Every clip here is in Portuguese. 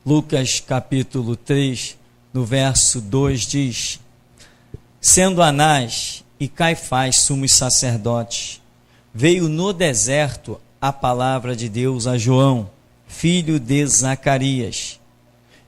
Lucas capítulo 3, no verso 2 diz: sendo Anás e Caifás sumos sacerdotes, veio no deserto a palavra de Deus a João, filho de Zacarias,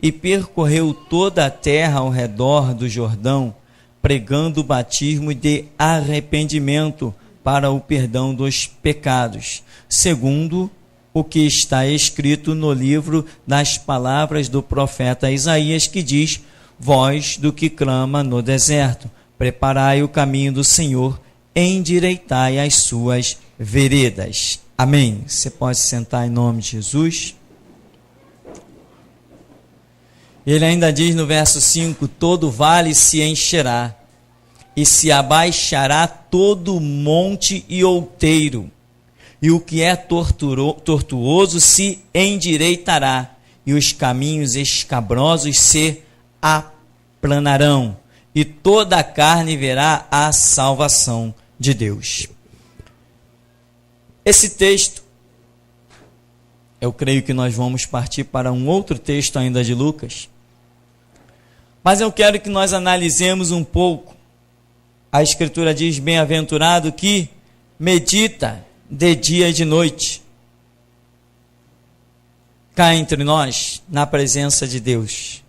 e percorreu toda a terra ao redor do Jordão, pregando o batismo de arrependimento para o perdão dos pecados, segundo o que está escrito no livro das palavras do profeta Isaías, que diz: voz do que clama no deserto, preparai o caminho do Senhor, endireitai as suas veredas. Amém. Você pode sentar em nome de Jesus. Ele ainda diz no verso 5: todo vale se encherá, e se abaixará todo monte e outeiro, e o que é tortuoso se endireitará, e os caminhos escabrosos se aplanarão, e toda a carne verá a salvação de Deus. Esse texto, eu creio que nós vamos partir para um outro texto ainda de Lucas, mas eu quero que nós analisemos um pouco. A Escritura diz: bem-aventurado que medita de dia e de noite. Cá entre nós, na presença de Deus,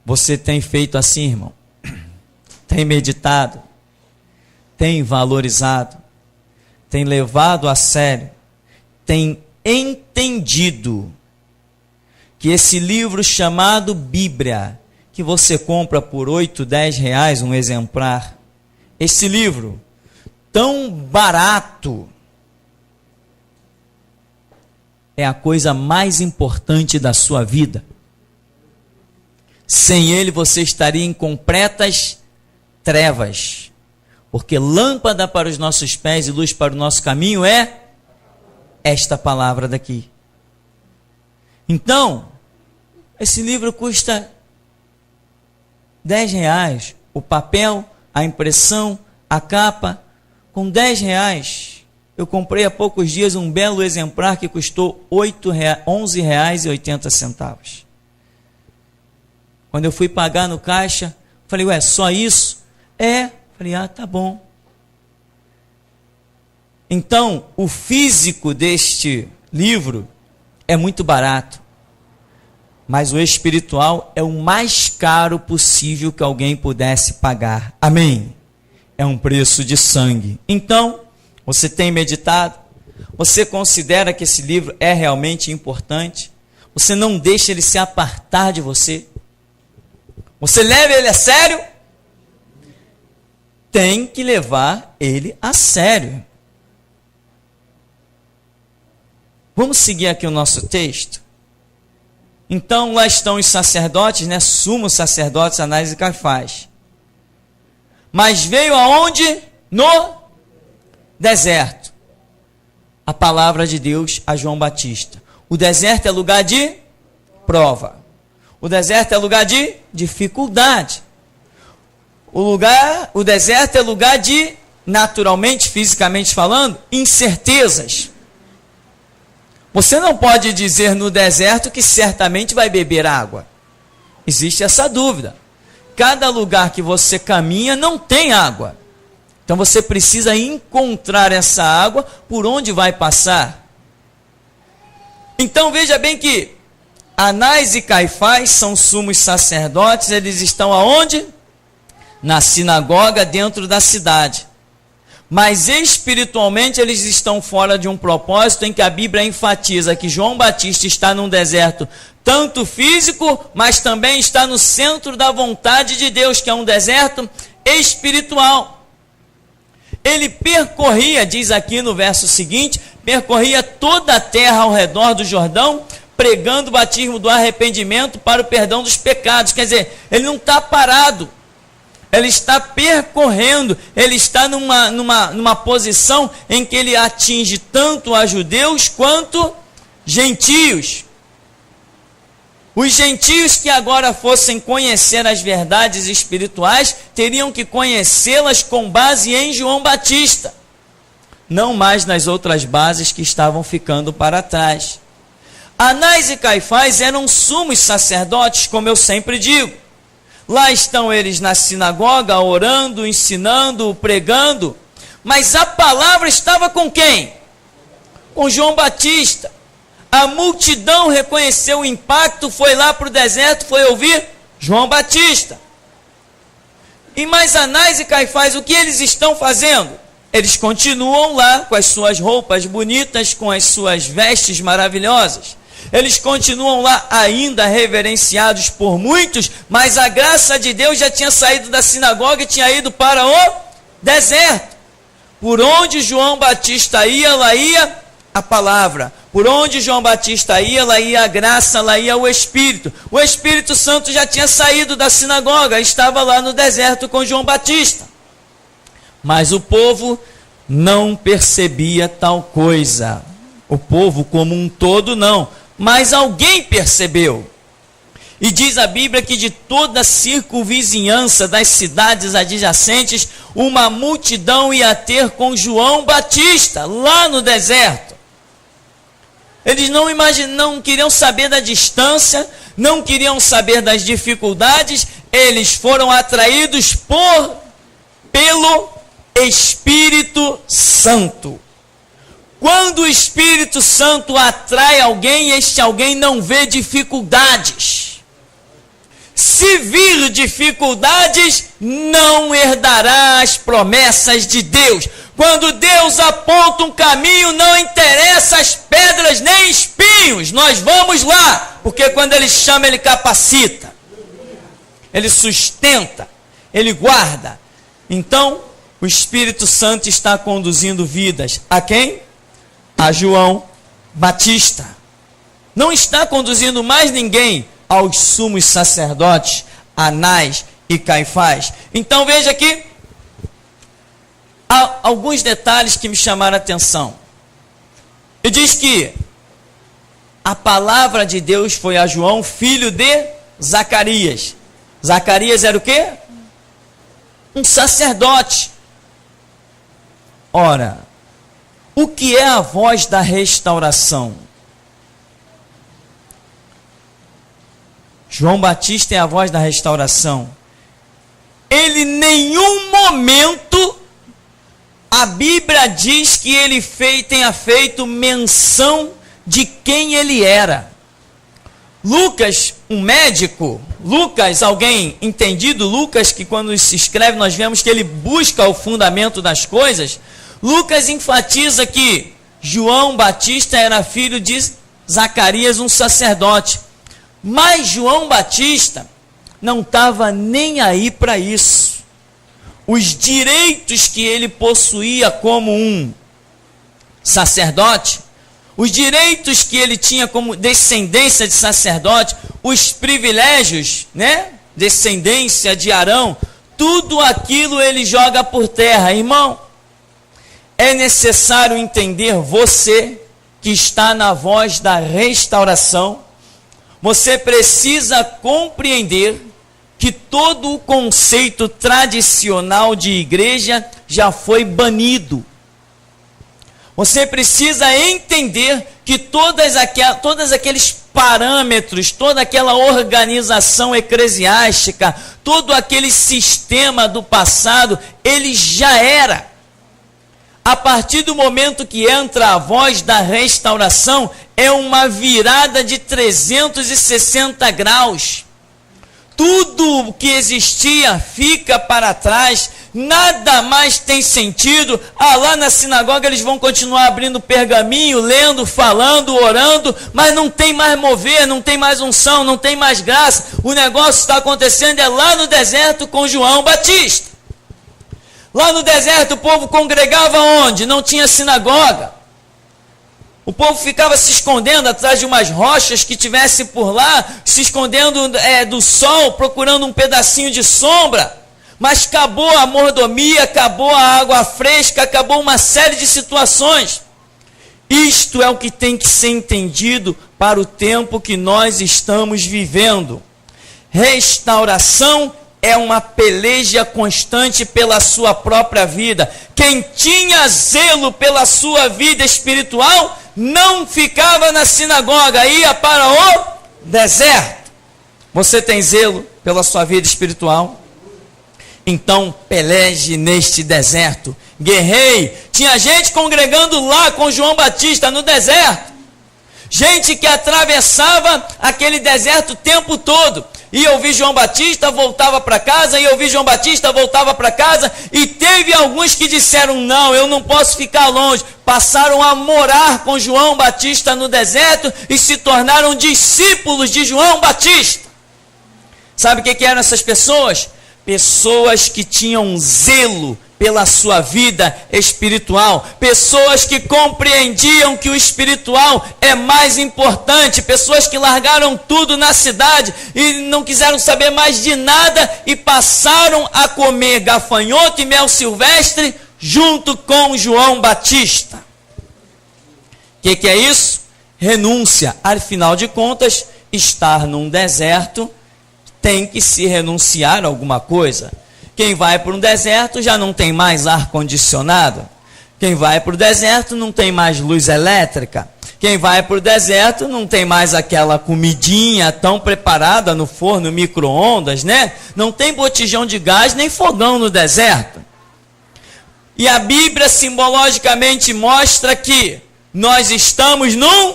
você tem feito assim, irmão? Tem meditado? Tem valorizado? Tem levado a sério? Tem entendido que esse livro chamado Bíblia, que você compra por 8, 10 reais um exemplar, esse livro tão barato, é a coisa mais importante da sua vida? Sem ele você estaria em completas trevas, porque lâmpada para os nossos pés e luz para o nosso caminho é esta palavra daqui. Então, esse livro custa 10 reais, o papel, a impressão, a capa. Com 10 reais, eu comprei há poucos dias um belo exemplar que custou R$ 11,80. Quando eu fui pagar no caixa, falei: ué, só isso? É. Falei: ah, tá bom. Então, o físico deste livro é muito barato, mas o espiritual é o mais caro possível que alguém pudesse pagar. Amém? É um preço de sangue. Então, você tem meditado? Você considera que esse livro é realmente importante? Você não deixa ele se apartar de você? Você leva ele a sério? Tem que levar ele a sério. Vamos seguir aqui o nosso texto? Então, lá estão os sacerdotes, né? Sumos sacerdotes, Anás e Caifás. Mas veio aonde? No deserto. A palavra de Deus a João Batista. O deserto é lugar de prova. O deserto é lugar de dificuldade. O deserto é lugar de, naturalmente, fisicamente falando, incertezas. Você não pode dizer no deserto que certamente vai beber água. Existe essa dúvida. Cada lugar que você caminha não tem água. Então você precisa encontrar essa água por onde vai passar. Então veja bem que Anás e Caifás são sumos sacerdotes. Eles estão aonde? Na sinagoga dentro da cidade. Mas espiritualmente eles estão fora de um propósito em que a Bíblia enfatiza que João Batista está num deserto tanto físico, mas também está no centro da vontade de Deus, que é um deserto espiritual. Ele percorria, diz aqui no verso seguinte, percorria toda a terra ao redor do Jordão, pregando o batismo do arrependimento para o perdão dos pecados. Quer dizer, ele não está parado. Ele está percorrendo, ele está numa posição em que ele atinge tanto a judeus quanto gentios. Os gentios que agora fossem conhecer as verdades espirituais, teriam que conhecê-las com base em João Batista, não mais nas outras bases que estavam ficando para trás. Anás e Caifás eram sumos sacerdotes, como eu sempre digo. Lá estão eles na sinagoga, orando, ensinando, pregando. Mas a palavra estava com quem? Com João Batista. A multidão reconheceu o impacto, foi lá para o deserto, foi ouvir João Batista. E mais Anás e Caifás, o que eles estão fazendo? Eles continuam lá com as suas roupas bonitas, com as suas vestes maravilhosas. Eles continuam lá ainda reverenciados por muitos, mas a graça de Deus já tinha saído da sinagoga e tinha ido para o deserto. Por onde João Batista ia, lá ia a palavra. Por onde João Batista ia, lá ia a graça, lá ia o Espírito. O Espírito Santo já tinha saído da sinagoga, estava lá no deserto com João Batista. Mas o povo não percebia tal coisa. O povo como um todo não. Mas alguém percebeu. E diz a Bíblia que de toda a circunvizinhança das cidades adjacentes, uma multidão ia ter com João Batista, lá no deserto. Eles não queriam saber da distância, não queriam saber das dificuldades, eles foram atraídos pelo Espírito Santo. Quando o Espírito Santo atrai alguém, este alguém não vê dificuldades. Se vir dificuldades, não herdará as promessas de Deus. Quando Deus aponta um caminho, não interessa as pedras nem espinhos, nós vamos lá, porque quando Ele chama, Ele capacita, Ele sustenta, Ele guarda. Então, o Espírito Santo está conduzindo vidas. A quem? A João Batista. Não está conduzindo mais ninguém aos sumos sacerdotes, Anás e Caifás. Então veja aqui, há alguns detalhes que me chamaram a atenção. Ele diz que a palavra de Deus foi a João, filho de Zacarias. Zacarias era o quê? Um sacerdote. Ora, o que é a voz da restauração? João Batista é a voz da restauração. Ele em nenhum momento, a Bíblia diz que ele tenha feito menção de quem ele era. Lucas, um médico, Lucas, alguém entendido, Lucas, que quando se escreve nós vemos que ele busca o fundamento das coisas. Lucas enfatiza que João Batista era filho de Zacarias, um sacerdote. Mas João Batista não estava nem aí para isso. Os direitos que ele possuía como um sacerdote, os direitos que ele tinha como descendência de sacerdote, os privilégios, descendência de Arão, tudo aquilo ele joga por terra. Irmão, é necessário entender, você que está na voz da restauração, você precisa compreender que todo o conceito tradicional de igreja já foi banido. Você precisa entender que todos aqueles parâmetros, toda aquela organização eclesiástica, todo aquele sistema do passado, ele já era. A partir do momento que entra a voz da restauração, é uma virada de 360 graus. Tudo o que existia fica para trás, nada mais tem sentido. Lá na sinagoga eles vão continuar abrindo pergaminho, lendo, falando, orando, mas não tem mais mover, não tem mais unção, não tem mais graça. O negócio está acontecendo lá no deserto com João Batista. Lá no deserto o povo congregava onde? Não tinha sinagoga. O povo ficava se escondendo atrás de umas rochas que tivesse por lá, se escondendo do sol, procurando um pedacinho de sombra. Mas acabou a mordomia, acabou a água fresca, acabou uma série de situações. Isto é o que tem que ser entendido para o tempo que nós estamos vivendo. Restauração é uma peleja constante pela sua própria vida. Quem tinha zelo pela sua vida espiritual, não ficava na sinagoga, ia para o deserto. Você tem zelo pela sua vida espiritual? Então peleje neste deserto, guerreie. Tinha gente congregando lá com João Batista no deserto, gente que atravessava aquele deserto o tempo todo. Ia ouvir João Batista, voltava para casa, ia ouvir João Batista, voltava para casa, e teve alguns que disseram, não, eu não posso ficar longe, passaram a morar com João Batista no deserto, e se tornaram discípulos de João Batista. Sabe o que eram essas pessoas? Pessoas que tinham zelo pela sua vida espiritual, pessoas que compreendiam que o espiritual é mais importante, pessoas que largaram tudo na cidade e não quiseram saber mais de nada e passaram a comer gafanhoto e mel silvestre junto com João Batista. O que é isso? Renúncia. Afinal de contas, estar num deserto tem que se renunciar a alguma coisa. Quem vai para um deserto já não tem mais ar-condicionado. Quem vai para o deserto não tem mais luz elétrica. Quem vai para o deserto não tem mais aquela comidinha tão preparada no forno micro-ondas, né? Não tem botijão de gás nem fogão no deserto. E a Bíblia simbologicamente mostra que nós estamos num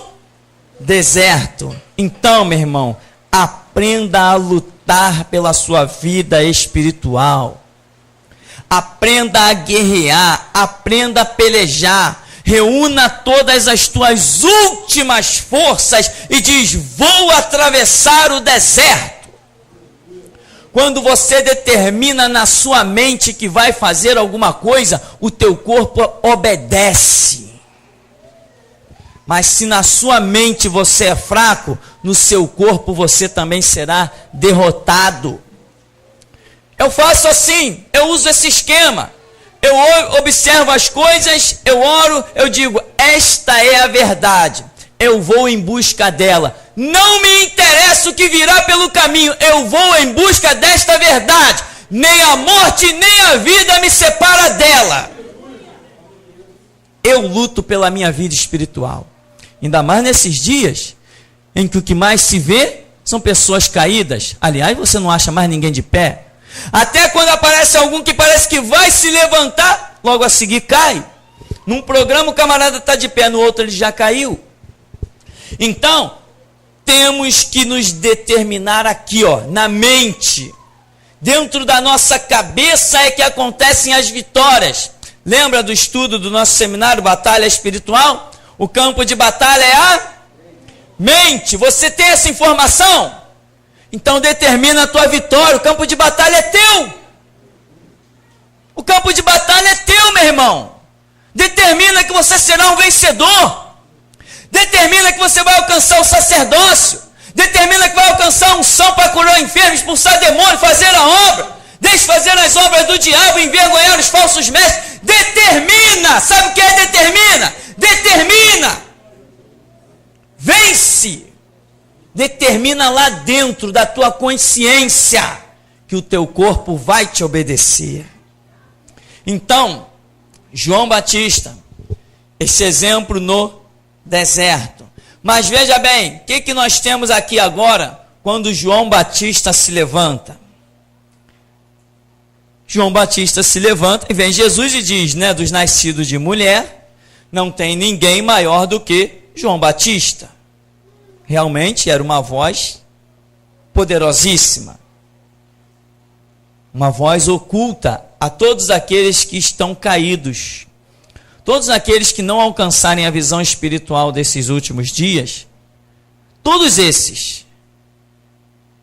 deserto. Então, meu irmão, aprenda a lutar pela sua vida espiritual. Aprenda a guerrear, aprenda a pelejar. Reúna todas as tuas últimas forças e diz: vou atravessar o deserto. Quando você determina na sua mente que vai fazer alguma coisa, o teu corpo obedece. Mas se na sua mente você é fraco, no seu corpo você também será derrotado. Eu faço assim, eu uso esse esquema. Eu observo as coisas, eu oro, eu digo, esta é a verdade. Eu vou em busca dela. Não me interessa o que virá pelo caminho, eu vou em busca desta verdade. Nem a morte, nem a vida me separa dela. Eu luto pela minha vida espiritual. Ainda mais nesses dias em que o que mais se vê são pessoas caídas. Aliás, você não acha mais ninguém de pé. Até quando aparece algum que parece que vai se levantar, logo a seguir cai. Num programa o camarada está de pé, no outro ele já caiu. Então, temos que nos determinar aqui, ó, na mente. Dentro da nossa cabeça é que acontecem as vitórias. Lembra do estudo do nosso seminário Batalha Espiritual? O campo de batalha é a mente. Você tem essa informação? Então determina a tua vitória. O campo de batalha é teu. O campo de batalha é teu, meu irmão. Determina que você será um vencedor. Determina que você vai alcançar o sacerdócio. Determina que vai alcançar a unção para curar enfermos, expulsar demônios, fazer a obra. Deixe fazer as obras do diabo, envergonhar os falsos mestres. Determina. Sabe o que é determina? Determina. Vence. Determina lá dentro da tua consciência que o teu corpo vai te obedecer. Então, João Batista, esse exemplo no deserto. Mas veja bem, o que nós temos aqui agora quando João Batista se levanta? João Batista se levanta e vem Jesus e diz, né, dos nascidos de mulher, não tem ninguém maior do que João Batista. Realmente era uma voz poderosíssima. Uma voz oculta a todos aqueles que estão caídos. Todos aqueles que não alcançarem a visão espiritual desses últimos dias, todos esses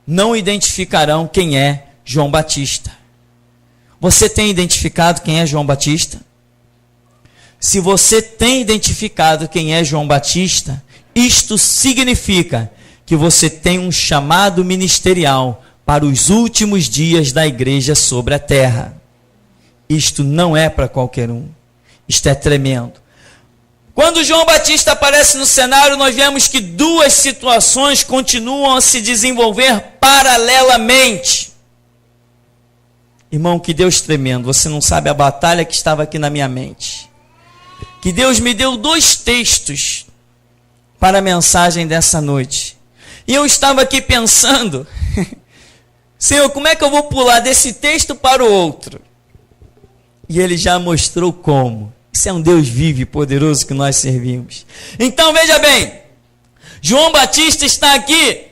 não identificarão quem é João Batista. Você tem identificado quem é João Batista? Se você tem identificado quem é João Batista, isto significa que você tem um chamado ministerial para os últimos dias da igreja sobre a terra. Isto não é para qualquer um. Isto é tremendo. Quando João Batista aparece no cenário, nós vemos que duas situações continuam a se desenvolver paralelamente. Irmão, que Deus tremendo, você não sabe a batalha que estava aqui na minha mente. Que Deus me deu dois textos para a mensagem dessa noite. E eu estava aqui pensando, Senhor, como é que eu vou pular desse texto para o outro? E ele já mostrou como. Isso é um Deus vivo e poderoso que nós servimos. Então veja bem, João Batista está aqui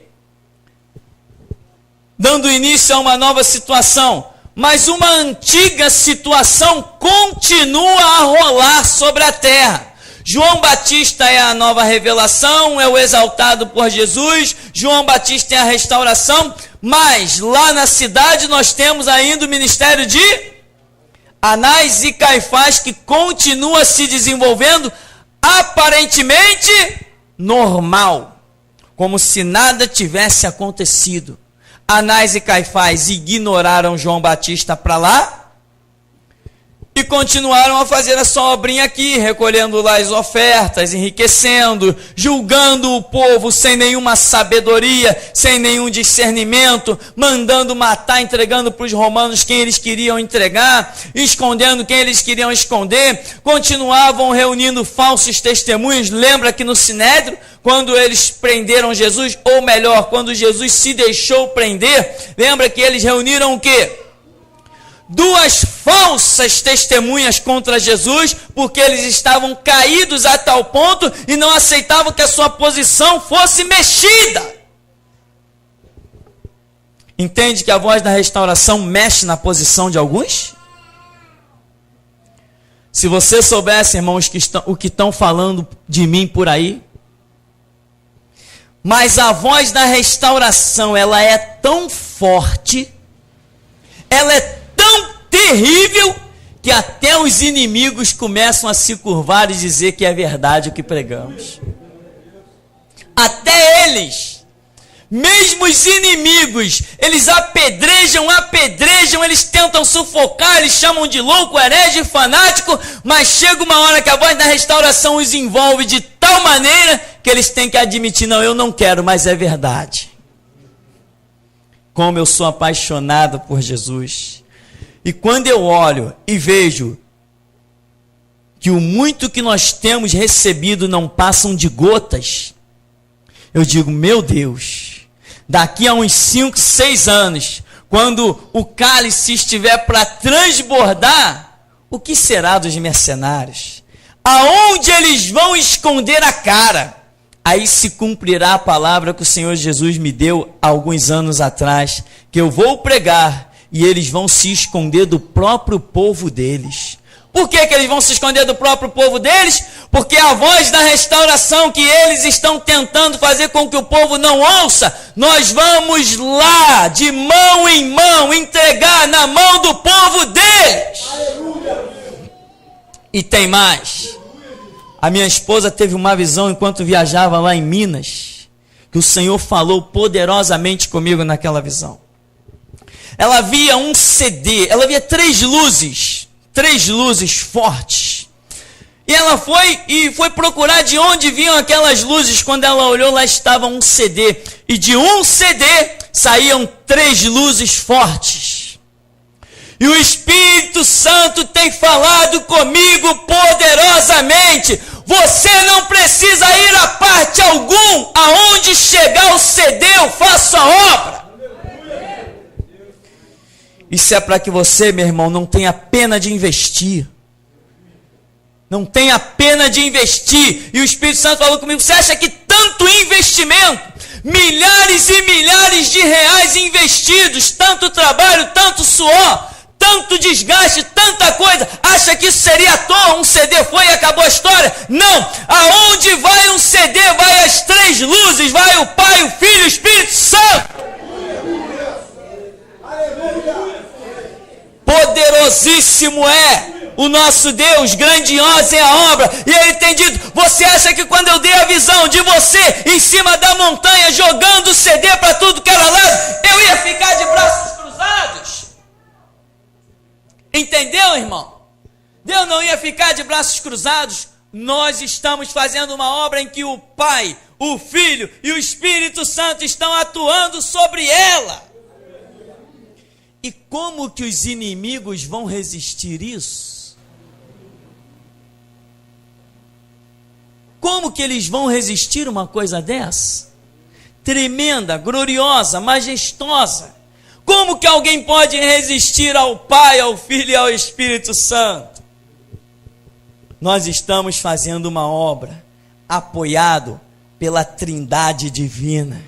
dando início a uma nova situação, mas uma antiga situação continua a rolar sobre a terra. João Batista é a nova revelação, é o exaltado por Jesus. João Batista é a restauração, mas lá na cidade nós temos ainda o ministério de Anás e Caifás, que continua se desenvolvendo aparentemente normal, como se nada tivesse acontecido. Anás e Caifás ignoraram João Batista para lá e continuaram a fazer a sua obrinha aqui, recolhendo lá as ofertas, enriquecendo, julgando o povo sem nenhuma sabedoria, sem nenhum discernimento, mandando matar, entregando para os romanos quem eles queriam entregar, escondendo quem eles queriam esconder, continuavam reunindo falsos testemunhos. Lembra que no Sinédrio, quando eles prenderam Jesus, ou melhor, quando Jesus se deixou prender, lembra que eles reuniram o quê? Duas falsas testemunhas contra Jesus, porque eles estavam caídos a tal ponto e não aceitavam que a sua posição fosse mexida. Entende que a voz da restauração mexe na posição de alguns? Se você soubesse, irmãos, o que estão falando de mim por aí, mas a voz da restauração, ela é tão forte, ela é tão terrível, que até os inimigos começam a se curvar e dizer que é verdade o que pregamos. Até eles, mesmo os inimigos, eles apedrejam, eles tentam sufocar, eles chamam de louco, herege, fanático, mas chega uma hora que a voz da restauração os envolve de tal maneira que eles têm que admitir: não, eu não quero, mas é verdade. Como eu sou apaixonado por Jesus. E quando eu olho e vejo que o muito que nós temos recebido não passam de gotas, eu digo: meu Deus, daqui a uns 5, 6 anos, quando o cálice estiver para transbordar, o que será dos mercenários? Aonde eles vão esconder a cara? Aí se cumprirá a palavra que o Senhor Jesus me deu há alguns anos atrás, que eu vou pregar e eles vão se esconder do próprio povo deles. Por que eles vão se esconder do próprio povo deles? Porque a voz da restauração que eles estão tentando fazer com que o povo não ouça, nós vamos lá, de mão em mão, entregar na mão do povo deles. Aleluia. E tem mais. A minha esposa teve uma visão enquanto viajava lá em Minas, que o Senhor falou poderosamente comigo naquela visão. Ela via um CD, ela via 3 luzes fortes. E ela foi procurar de onde vinham aquelas luzes. Quando ela olhou, lá estava um CD. E de um CD saíam 3 luzes fortes. E o Espírito Santo tem falado comigo poderosamente. Você não precisa ir a parte algum. Aonde chegar o CD, eu faço a obra. Isso é para que você, meu irmão, não tenha pena de investir. Não tenha pena de investir. E o Espírito Santo falou comigo: você acha que tanto investimento, milhares e milhares de reais investidos, tanto trabalho, tanto suor, tanto desgaste, tanta coisa, acha que isso seria à toa? Um CD foi e acabou a história? Não! Aonde vai um CD, vai as 3 luzes, vai o Pai, o Filho e o Espírito Santo. Poderosíssimo é o nosso Deus, grandiosa é a obra. E ele tem dito: você acha que quando eu dei a visão de você em cima da montanha, jogando o CD para tudo que era lado, eu ia ficar de braços cruzados? Entendeu, irmão? Deus não ia ficar de braços cruzados. Nós estamos fazendo uma obra em que o Pai, o Filho e o Espírito Santo estão atuando sobre ela. E como que os inimigos vão resistir isso? Como que eles vão resistir a uma coisa dessa? Tremenda, gloriosa, majestosa. Como que alguém pode resistir ao Pai, ao Filho e ao Espírito Santo? Nós estamos fazendo uma obra apoiado pela Trindade Divina.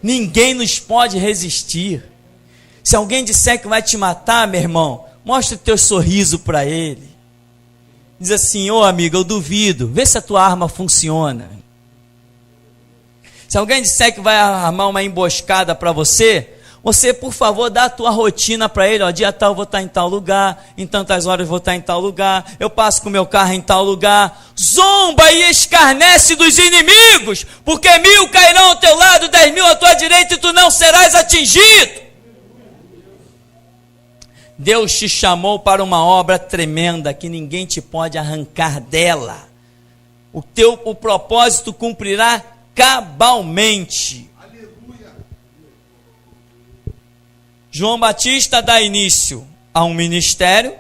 Ninguém nos pode resistir. Se alguém disser que vai te matar, meu irmão, mostra o teu sorriso para ele. Diz assim: ô amigo, eu duvido, vê se a tua arma funciona. Se alguém disser que vai armar uma emboscada para você, por favor, dá a tua rotina para ele. Ó, dia tal eu vou estar em tal lugar, em tantas horas eu vou estar em tal lugar, eu passo com o meu carro em tal lugar. Zomba e escarnece dos inimigos, porque 1000 cairão ao teu lado, 10.000 à tua direita, e tu não serás atingido. Deus te chamou para uma obra tremenda que ninguém te pode arrancar dela. O propósito cumprirá cabalmente. Aleluia. João Batista dá início a um ministério,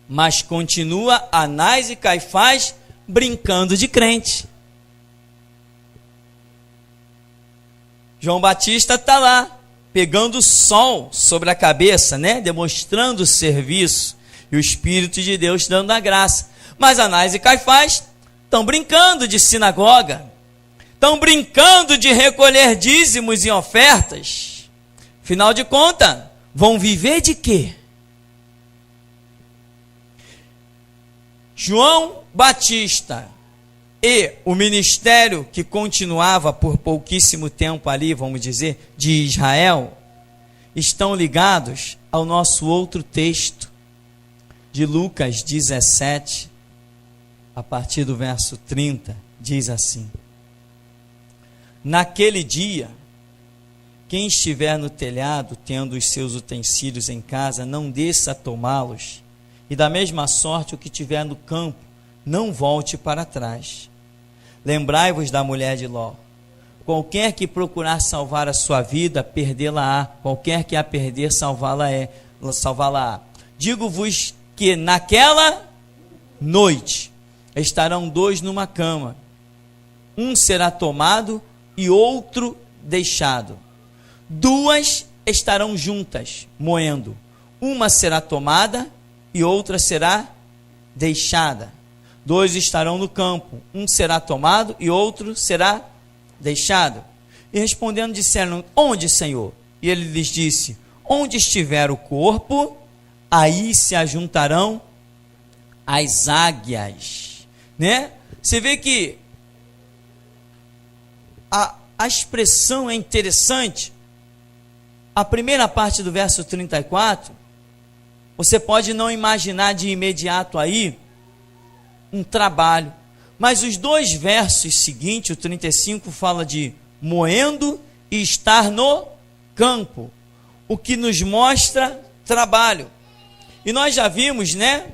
mas continua Anás e Caifás brincando de crente. João Batista está lá, pegando o sol sobre a cabeça, né? Demonstrando o serviço, e o Espírito de Deus dando a graça. Mas Anás e Caifás estão brincando de sinagoga, estão brincando de recolher dízimos e ofertas. Afinal de contas, vão viver de quê? João Batista e o ministério que continuava por pouquíssimo tempo ali, vamos dizer, de Israel, estão ligados ao nosso outro texto, de Lucas 17, a partir do verso 30, diz assim: naquele dia, quem estiver no telhado, tendo os seus utensílios em casa, não desça a tomá-los, e da mesma sorte o que tiver no campo, não volte para trás. Lembrai-vos da mulher de Ló. Qualquer que procurar salvar a sua vida, perdê-la-á. Qualquer que a perder, salvá-la-á. Digo-vos que naquela noite estarão 2 numa cama. Um será tomado e outro deixado. 2 estarão juntas, moendo. Uma será tomada e outra será deixada. 2 estarão no campo, um será tomado e outro será deixado. E respondendo disseram: onde, Senhor? E ele lhes disse: onde estiver o corpo, aí se ajuntarão as águias. Né? Você vê que a expressão é interessante. A primeira parte do verso 34, você pode não imaginar de imediato aí um trabalho, mas os 2 versos seguintes, o 35 fala de moendo e estar no campo, o que nos mostra trabalho. E nós já vimos, né,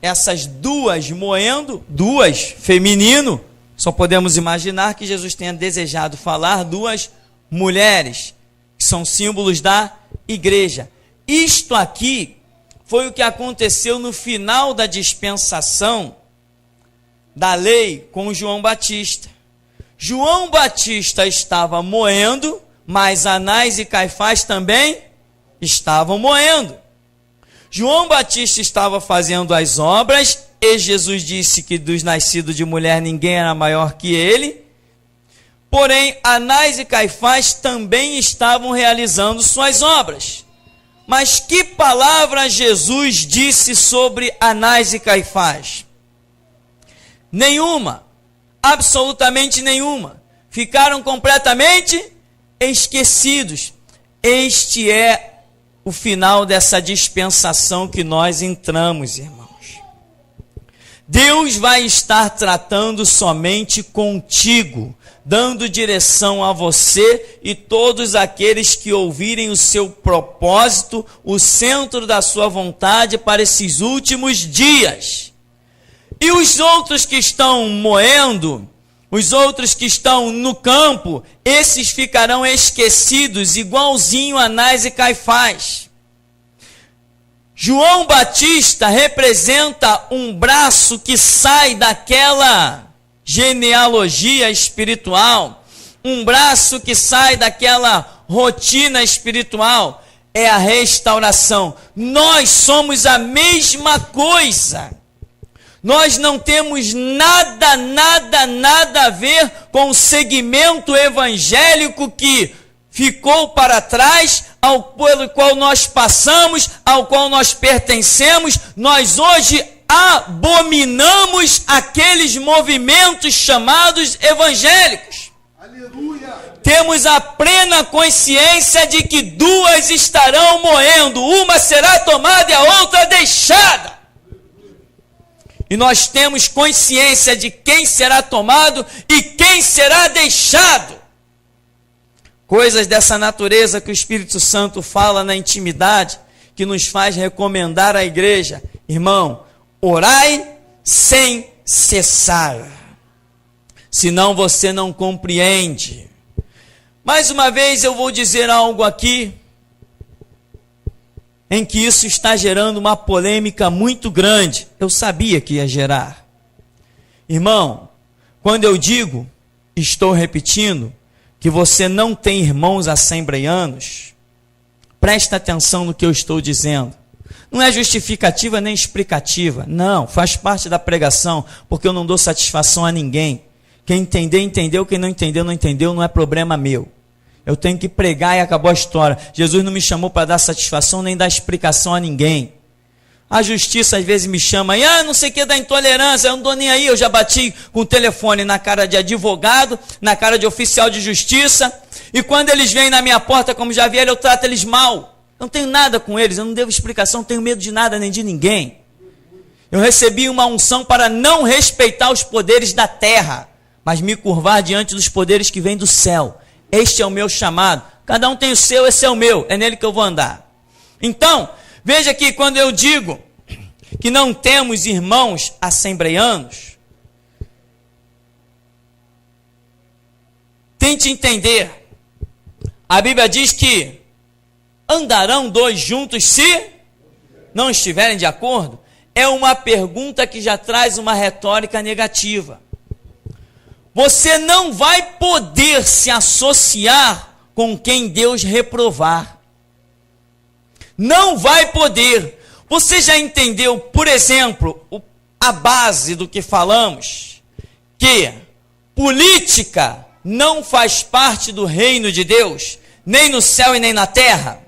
essas 2 moendo, 2 feminino, só podemos imaginar que Jesus tenha desejado falar 2 mulheres, que são símbolos da igreja. Isto aqui foi o que aconteceu no final da dispensação da lei com João Batista. João Batista estava moendo, mas Anás e Caifás também estavam moendo. João Batista estava fazendo as obras, e Jesus disse que dos nascidos de mulher ninguém era maior que ele. Porém, Anás e Caifás também estavam realizando suas obras. Mas que palavra Jesus disse sobre Anás e Caifás? Nenhuma, absolutamente nenhuma. Ficaram completamente esquecidos. Este é o final dessa dispensação que nós entramos, irmãos. Deus vai estar tratando somente contigo, dando direção a você e todos aqueles que ouvirem o seu propósito, o centro da sua vontade para esses últimos dias. E os outros que estão moendo, os outros que estão no campo, esses ficarão esquecidos, igualzinho a Anás e Caifás. João Batista representa um braço que sai daquela genealogia espiritual, um braço que sai daquela rotina espiritual, é a restauração. Nós somos a mesma coisa. Nós não temos nada a ver com o segmento evangélico que ficou para trás, pelo qual nós passamos, ao qual nós pertencemos. Nós hoje abominamos aqueles movimentos chamados evangélicos. Aleluia. Temos a plena consciência de que duas estarão morrendo, uma será tomada e a outra deixada. E nós temos consciência de quem será tomado e quem será deixado. Coisas dessa natureza que o Espírito Santo fala na intimidade, que nos faz recomendar à igreja: irmão, orai sem cessar, senão você não compreende. Mais uma vez eu vou dizer algo aqui, em que isso está gerando uma polêmica muito grande. Eu sabia que ia gerar. Irmão, quando eu digo, estou repetindo, que você não tem irmãos assembleianos, presta atenção no que eu estou dizendo. Não é justificativa nem explicativa. Não, faz parte da pregação, porque eu não dou satisfação a ninguém. Quem entender, entendeu. Quem não entendeu, não entendeu. Não é problema meu. Eu tenho que pregar e acabou a história. Jesus não me chamou para dar satisfação nem dar explicação a ninguém. A justiça às vezes me chama, não sei o que da intolerância, eu não dou nem aí. Eu já bati com o telefone na cara de advogado, na cara de oficial de justiça, e quando eles vêm na minha porta, como já vieram, eu trato eles mal. Eu não tenho nada com eles, eu não devo explicação, não tenho medo de nada nem de ninguém. Eu recebi uma unção para não respeitar os poderes da terra, mas me curvar diante dos poderes que vêm do céu. Este é o meu chamado. Cada um tem o seu, esse é o meu, é nele que eu vou andar. Então, veja que quando eu digo que não temos irmãos assembleianos, tente entender. A Bíblia diz que andarão dois juntos se não estiverem de acordo? É uma pergunta que já traz uma retórica negativa. Você não vai poder se associar com quem Deus reprovar. Não vai poder. Você já entendeu, por exemplo, a base do que falamos? Que política não faz parte do reino de Deus, nem no céu e nem na terra.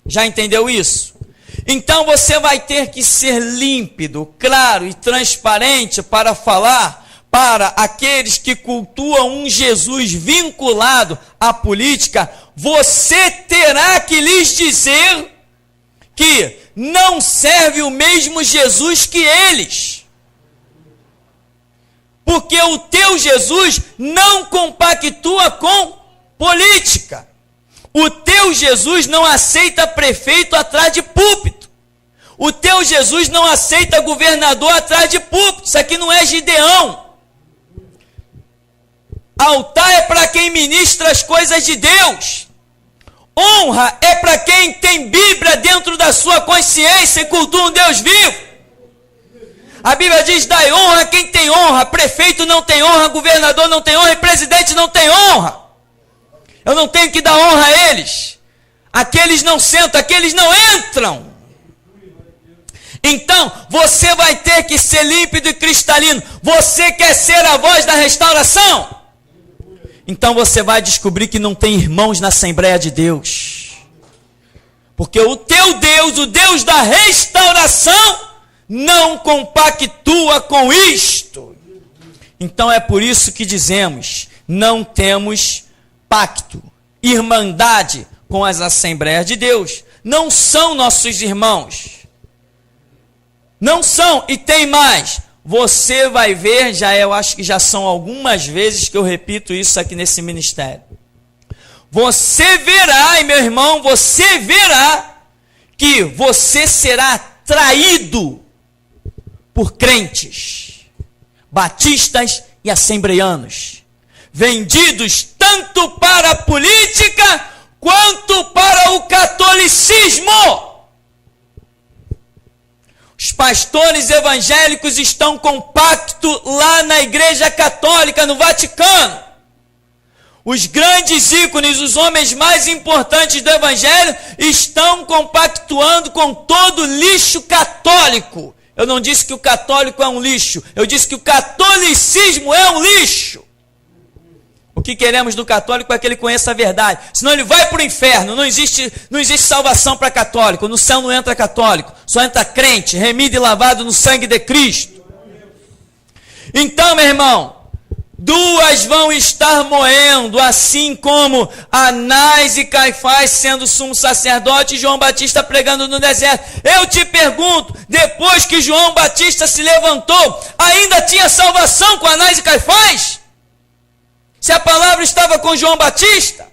Já entendeu isso? Então você vai ter que ser límpido, claro e transparente para falar para aqueles que cultuam um Jesus vinculado à política. Você terá que lhes dizer que não serve o mesmo Jesus que eles. Porque o teu Jesus não compactua com política. O teu Jesus não aceita prefeito atrás de púlpito. O teu Jesus não aceita governador atrás de púlpito. Isso aqui não é Gideão. Altar é para quem ministra as coisas de Deus. Honra é para quem tem Bíblia dentro da sua consciência e cultua um Deus vivo. A Bíblia diz: dai honra a quem tem honra. Prefeito não tem honra, governador não tem honra e presidente não tem honra. Eu não tenho que dar honra a eles. Aqueles não sentam, aqueles não entram. Então, você vai ter que ser límpido e cristalino. Você quer ser a voz da restauração? Então você vai descobrir que não tem irmãos na Assembleia de Deus. Porque o teu Deus, o Deus da restauração, não compactua com isto. Então é por isso que dizemos, não temos pacto, irmandade com as Assembleias de Deus. Não são nossos irmãos. Não são, e tem mais. Você vai ver, eu acho que já são algumas vezes que eu repito isso aqui nesse ministério. Você verá, e meu irmão, você verá que você será traído por crentes, batistas e assembleianos, vendidos tanto para a política quanto para o catolicismo. pastores evangélicos estão com pacto lá na Igreja Católica, no Vaticano. Os grandes ícones, os homens mais importantes do Evangelho, estão compactuando com todo lixo católico. Eu não disse que o católico é um lixo, eu disse que o catolicismo é um lixo. O que queremos do católico é que ele conheça a verdade, senão ele vai para o inferno. Não existe salvação para católico, no céu não entra católico, só entra crente, remido e lavado no sangue de Cristo. Então, meu irmão, duas vão estar moendo, assim como Anás e Caifás sendo sumo sacerdote e João Batista pregando no deserto. Eu te pergunto, depois que João Batista se levantou, ainda tinha salvação com Anás e Caifás? Se a palavra estava com João Batista?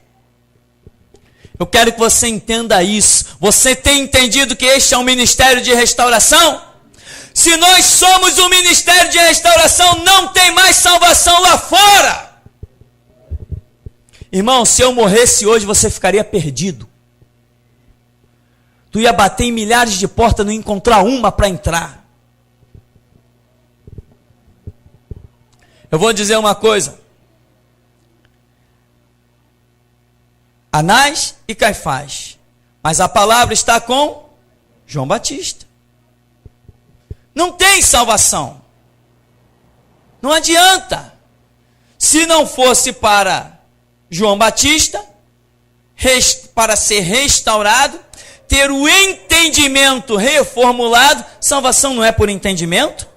Eu quero que você entenda isso. Você tem entendido que este é um ministério de restauração? Se nós somos um ministério de restauração, não tem mais salvação lá fora. Irmão, se eu morresse hoje, você ficaria perdido. Tu ia bater em milhares de portas, não ia encontrar uma para entrar. Eu vou dizer uma coisa. Anás e Caifás. Mas a palavra está com João Batista. Não tem salvação. Não adianta. Se não fosse para João Batista, para ser restaurado, ter o entendimento reformulado, salvação não é por entendimento?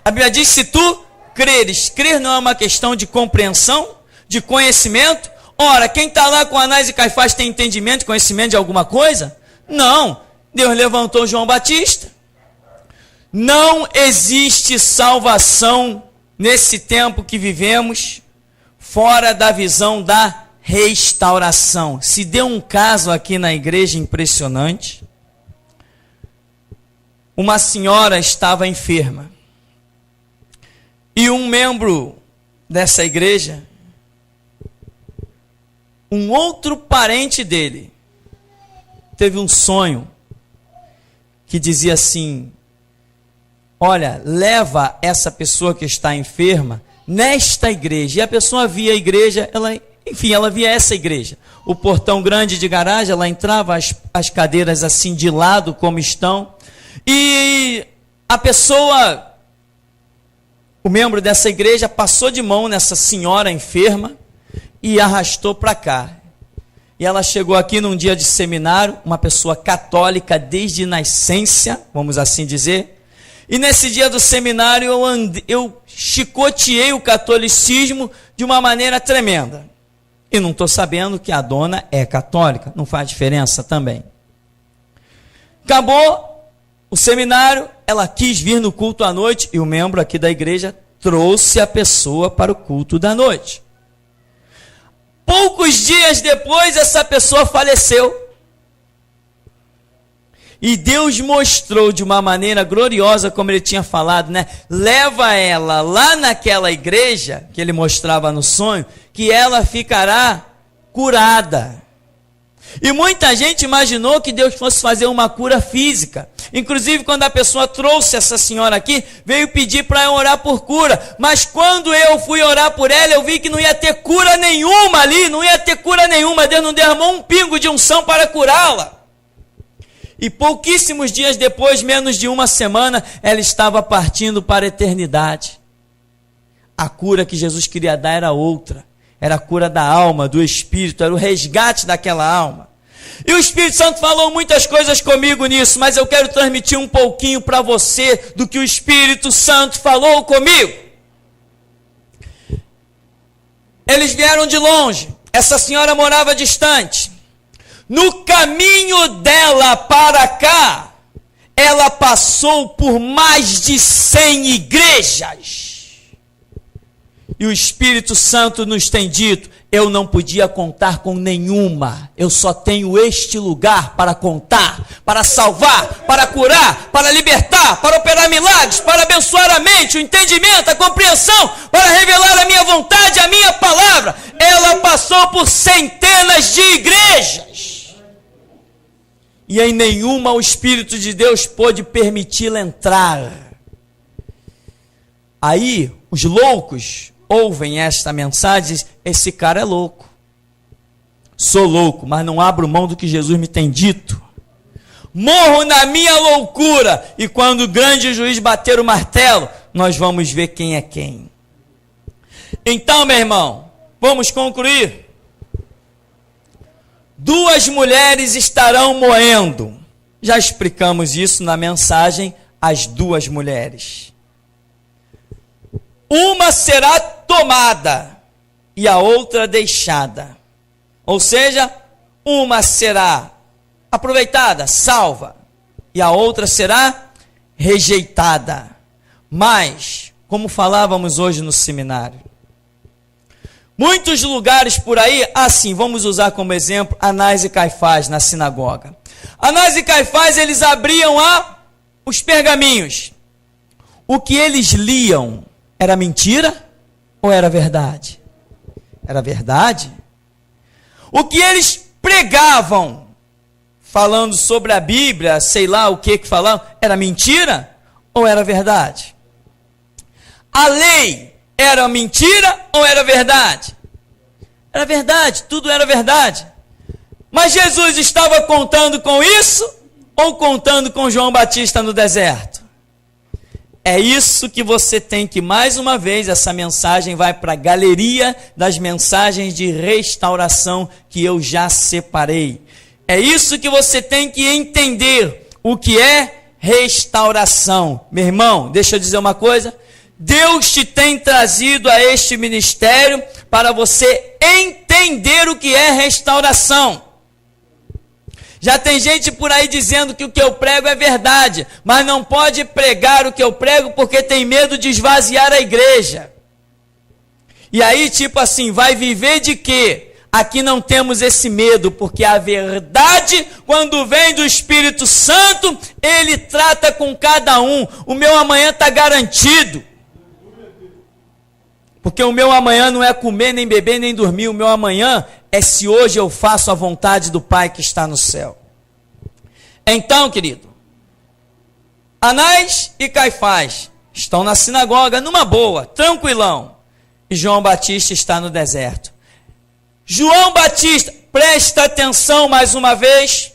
A Bíblia diz, se tu creres, crer não é uma questão de compreensão, de conhecimento. Ora, quem está lá com Anás e Caifás tem entendimento, conhecimento de alguma coisa? Não. Deus levantou João Batista. Não existe salvação nesse tempo que vivemos fora da visão da restauração. Se deu um caso aqui na igreja impressionante. Uma senhora estava enferma. E um membro dessa igreja, um outro parente dele, teve um sonho que dizia assim: olha, leva essa pessoa que está enferma nesta igreja. E a pessoa via a igreja, ela via essa igreja. O portão grande de garagem, ela entrava, as cadeiras assim de lado como estão. E a pessoa, o membro dessa igreja, passou de mão nessa senhora enferma e arrastou para cá. E ela chegou aqui num dia de seminário, uma pessoa católica desde nascença, vamos assim dizer. E nesse dia do seminário eu chicoteei o catolicismo de uma maneira tremenda. E não estou sabendo que a dona é católica, não faz diferença também. Acabou o seminário, ela quis vir no culto à noite e o membro aqui da igreja trouxe a pessoa para o culto da noite. Poucos dias depois, essa pessoa faleceu. E Deus mostrou de uma maneira gloriosa, como ele tinha falado, né? Leva ela lá naquela igreja, que ele mostrava no sonho, que ela ficará curada. E muita gente imaginou que Deus fosse fazer uma cura física. Inclusive, quando a pessoa trouxe essa senhora aqui, veio pedir para eu orar por cura. Mas quando eu fui orar por ela, eu vi que não ia ter cura nenhuma ali, não ia ter cura nenhuma. Deus não derramou um pingo de unção para curá-la. E pouquíssimos dias depois, menos de uma semana, ela estava partindo para a eternidade. A cura que Jesus queria dar era outra. Era a cura da alma, do espírito, era o resgate daquela alma. E o Espírito Santo falou muitas coisas comigo nisso, mas eu quero transmitir um pouquinho para você do que o Espírito Santo falou comigo. Eles vieram de longe, essa senhora morava distante. No caminho dela para cá, ela passou por mais de 100 igrejas. E o Espírito Santo nos tem dito: eu não podia contar com nenhuma, eu só tenho este lugar para contar, para salvar, para curar, para libertar, para operar milagres, para abençoar a mente, o entendimento, a compreensão, para revelar a minha vontade, a minha palavra. Ela passou por centenas de igrejas. e em nenhuma o Espírito de Deus pôde permiti-la entrar. Aí os loucos ouvem esta mensagem e dizem: esse cara é louco. Sou louco, mas não abro mão do que Jesus me tem dito. Morro na minha loucura, e quando o grande juiz bater o martelo, nós vamos ver quem é quem. Então, meu irmão, vamos concluir. 2 mulheres estarão moendo. Já explicamos isso na mensagem, as 2 mulheres. Uma será tomada e a outra deixada. Ou seja, uma será aproveitada, salva, e a outra será rejeitada. Mas, como falávamos hoje no seminário, muitos lugares por aí, assim, vamos usar como exemplo Anás e Caifás na sinagoga. Anás e Caifás, eles abriam os pergaminhos. O que eles liam era mentira ou era verdade? Era verdade. O que eles pregavam, falando sobre a Bíblia, sei lá o que falavam, era mentira ou era verdade? A lei era mentira ou era verdade? Era verdade, tudo era verdade. Mas Jesus estava contando com isso ou contando com João Batista no deserto? É isso que você tem que, mais uma vez, essa mensagem vai para a galeria das mensagens de restauração que eu já separei. É isso que você tem que entender, o que é restauração. Meu irmão, deixa eu dizer uma coisa. Deus te tem trazido a este ministério para você entender o que é restauração. Já tem gente por aí dizendo que o que eu prego é verdade, mas não pode pregar o que eu prego porque tem medo de esvaziar a igreja. E aí, tipo assim, vai viver de quê? Aqui não temos esse medo, porque a verdade, quando vem do Espírito Santo, ele trata com cada um. O meu amanhã está garantido. Porque o meu amanhã não é comer, nem beber, nem dormir. O meu amanhã é se hoje eu faço a vontade do Pai que está no céu. Então, querido, Anás e Caifás estão na sinagoga, numa boa, tranquilão. E João Batista está no deserto. João Batista, presta atenção mais uma vez.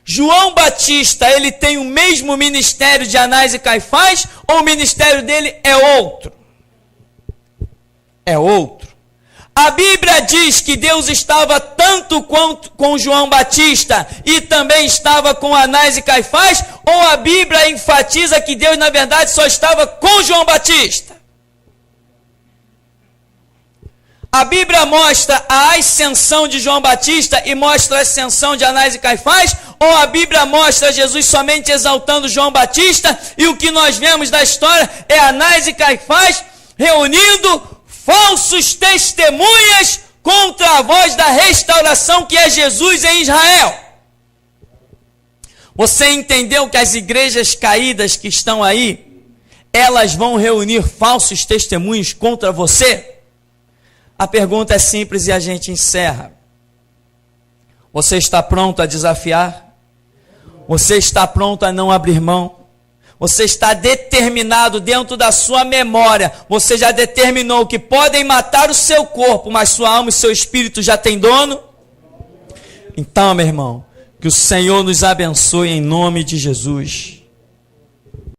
João Batista, ele tem o mesmo ministério de Anás e Caifás, ou o ministério dele é outro? É outro. A Bíblia diz que Deus estava tanto com João Batista e também estava com Anás e Caifás, ou a Bíblia enfatiza que Deus, na verdade, só estava com João Batista? A Bíblia mostra a ascensão de João Batista e mostra a ascensão de Anás e Caifás, ou a Bíblia mostra Jesus somente exaltando João Batista, e o que nós vemos da história é Anás e Caifás reunindo falsos testemunhas contra a voz da restauração que é Jesus em Israel. Você entendeu que as igrejas caídas que estão aí, elas vão reunir falsos testemunhos contra você? A pergunta é simples e a gente encerra. Você está pronto a desafiar? Você está pronto a não abrir mão? Você está determinado dentro da sua memória, você já determinou que podem matar o seu corpo, mas sua alma e seu espírito já tem dono? Então, meu irmão, que o Senhor nos abençoe em nome de Jesus.